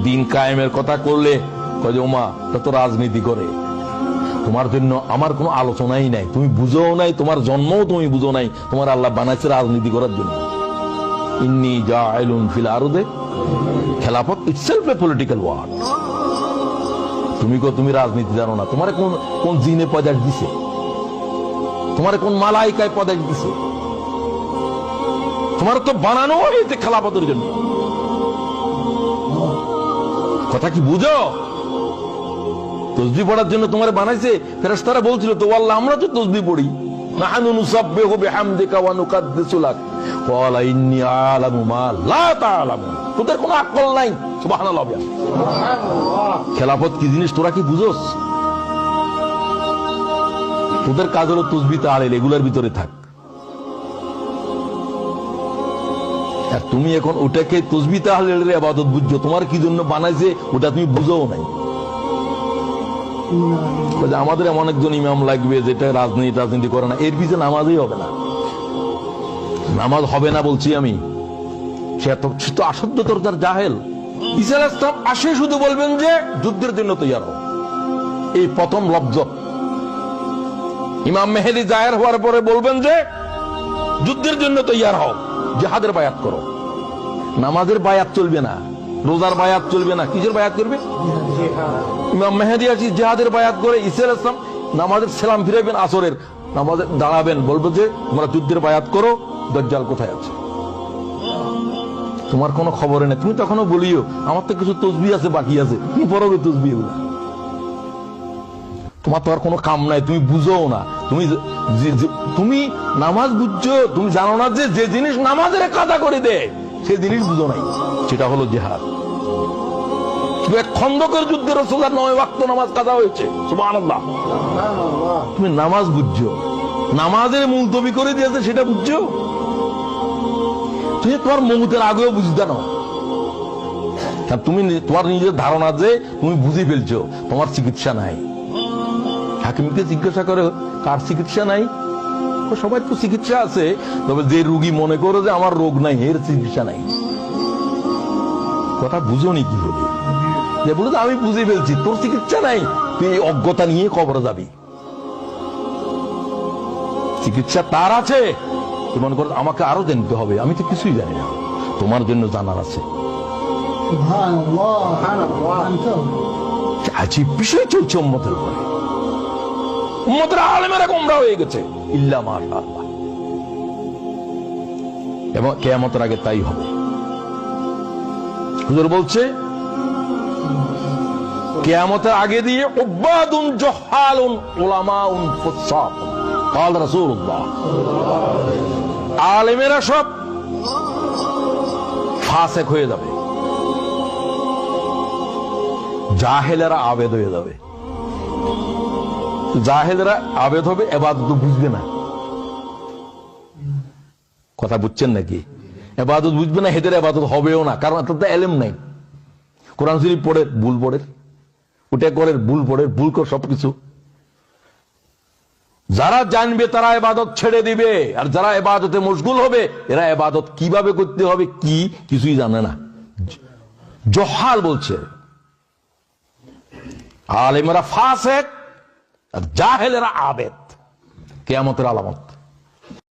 দিন কায়েমের কথা করলে কয় যে ওমা তা তো রাজনীতি করে। তোমার জন্য আমার কোনো আলোচনাই নাই, তুমি বুঝো নাই, তোমার জন্মও তুমি বুঝো নাই, তোমার আল্লাহ বানাইছে রাজনীতি করার জন্য। ইন্নী জাইলুন ফিল আরদে, খেলাফত ইটসেলফ এ পলিটিক্যাল ওয়ার্ড। তুমি রাজনীতি জানো না? তোমার কোন জিনে পদার্থ দিছে? তোমার কোন মালাইকায় পদার্থ দিছে? তোমার তো বানানো হয়েছে খেলাফতের জন্য। কথা কি বুঝো? তসবিহ পড়ার জন্য তোমার বানাইছে। ফেরেশতারা বলছিল তো আল্লাহ আমরা তো তসবিহ পড়ি, নাহনু নুসাব্বিহু বিহামদিকা ওয়া নুকাদ্দিসু লাক, ক্বালা ইন্নী আ'লামু মা লা তা'লামুন। তোদের কোনো আকল নাই। সুবহানাল্লাহ। খেলাফত কি জিনিস তোরা কি বুঝোস? তোদের কাজ হলো তসবিহ তাহলিল, এগুলোর ভিতরে থাক। আর তুমি এখন ওটাকে তসবিহ তাহলিলের ইবাদত বুঝছো। তোমার কি জন্য বানাইছে ওটা তুমি বুঝোও নাই। আমাদের এমন একজন ইমাম লাগবে যেটা রাজনীতি করে না, এর পিছনে নামাজই হবে না। নামাজ হবে না বলছি আমি। সে তো আসাধ্য তোর তার জাহেল। ঈসা আলাইহিস সালাম আসে শুধু বলবেন যে যুদ্ধের জন্য তৈয়ার হও, এই প্রথম লফজ। ইমাম মেহেদী জাহের হওয়ার পরে বলবেন যে যুদ্ধের জন্য তৈয়ার হও, জিহাদের বায়াত করো। নামাজের বায়াত চলবে না, রোজার বায়াত চলবে না, কিসের বায়াত করবে? ইমাম মেহেদী আসি জিহাদের বায়াত করে। ঈসা আলাইহিস সালাম নামাজের সালাম ফিরাবেন, আসরের নামাজে দাঁড়াবেন, বলবো যে তোমরা যুদ্ধের বায়াত করো, দাজ্জাল কোথায় আছে? তোমার কোনো খবরে নেই। তুমি তখনও বলিও আমার তো কিছু তসবিহ আছে বাকি আছে, তুমি পড়বে তসবিহ গুলো। তোমার তো আর কোনো কাম নাই, তুমি বুঝোও না। তুমি নামাজ বুঝছো, তুমি জানো না যে যে জিনিস নামাজের কাদা করে দেয় সে জিনিস বুঝো নাই, সেটা হলো জিহাদ। খন্দকের যুদ্ধে রাসূলুল্লাহ 9 ওয়াক্ত নামাজ কাদা হয়েছে। সুবহানাল্লাহ। তুমি নামাজ বুঝছো, নামাজের মুলতবি করে দিয়েছে সেটা বুঝছো? তুমি তোমার মমুতের আগেও বুঝতে না। তুমি তোমার নিজের ধারণা যে তুমি বুঝে ফেলছো, তোমার চিকিৎসা নাই। হাকিমকে জিজ্ঞাসা করে কার চিকিৎসা নাই? সবাই তো চিকিৎসা আছে, তবে যে রোগী মনে করে যে আমার রোগ নাই এর চিকিৎসা নাই। কথা বুঝোনি কি বলি? যে বলে আমি বুঝে ফেলছি, তোর চিকিৎসা নাই, তুই এই অজ্ঞতা নিয়ে কবরে যাবি। চিকিৎসা তার আছে, তুই মনে কর আমাকে আরো জানতে হবে, আমি তো কিছুই জানি না। তোমার জন্য জানার আছে। আজীব বিষয় চলছে উম্মতের উপরে। উম্মতের আলেমেরা গোমরা হয়ে গেছে, ইল্লা মাশাআল্লাহ। এবং কিয়ামতের আগে তাই হবে। হুজুর বলছে কিয়ামতের আগে দিয়ে উবাদুন জহালুন উলামাউন ফুসাক। قال রাসূলুল্লাহ, আলেমেরা সব ফাসিক হয়ে যাবে, জাহেলেরা আবেদ হয়ে যাবে। জাহেলেরা আবেদ হবে, ইবাদত বুঝবে না। কথা বুঝছেন নাকি? ইবাদত বুঝবে না, হেদের ইবাদত হবেও না, কারণ তাদের ইলম নাই। কোরআন শরীফ পড়ে ভুল পড়ে, ওটা করে ভুল পড়ে, ভুল করে সবকিছু। যারা জানবে তারা ইবাদত ছেড়ে দিবে, আর যারা ইবাদতে মশগুল হবে এরা ইবাদত কিভাবে করতে হবে কি কিছুই জানে না। জহাল বলছে, আলেমেরা ফাসিক আর জাহেলেরা আবেদ। কিয়ামতের আলামত।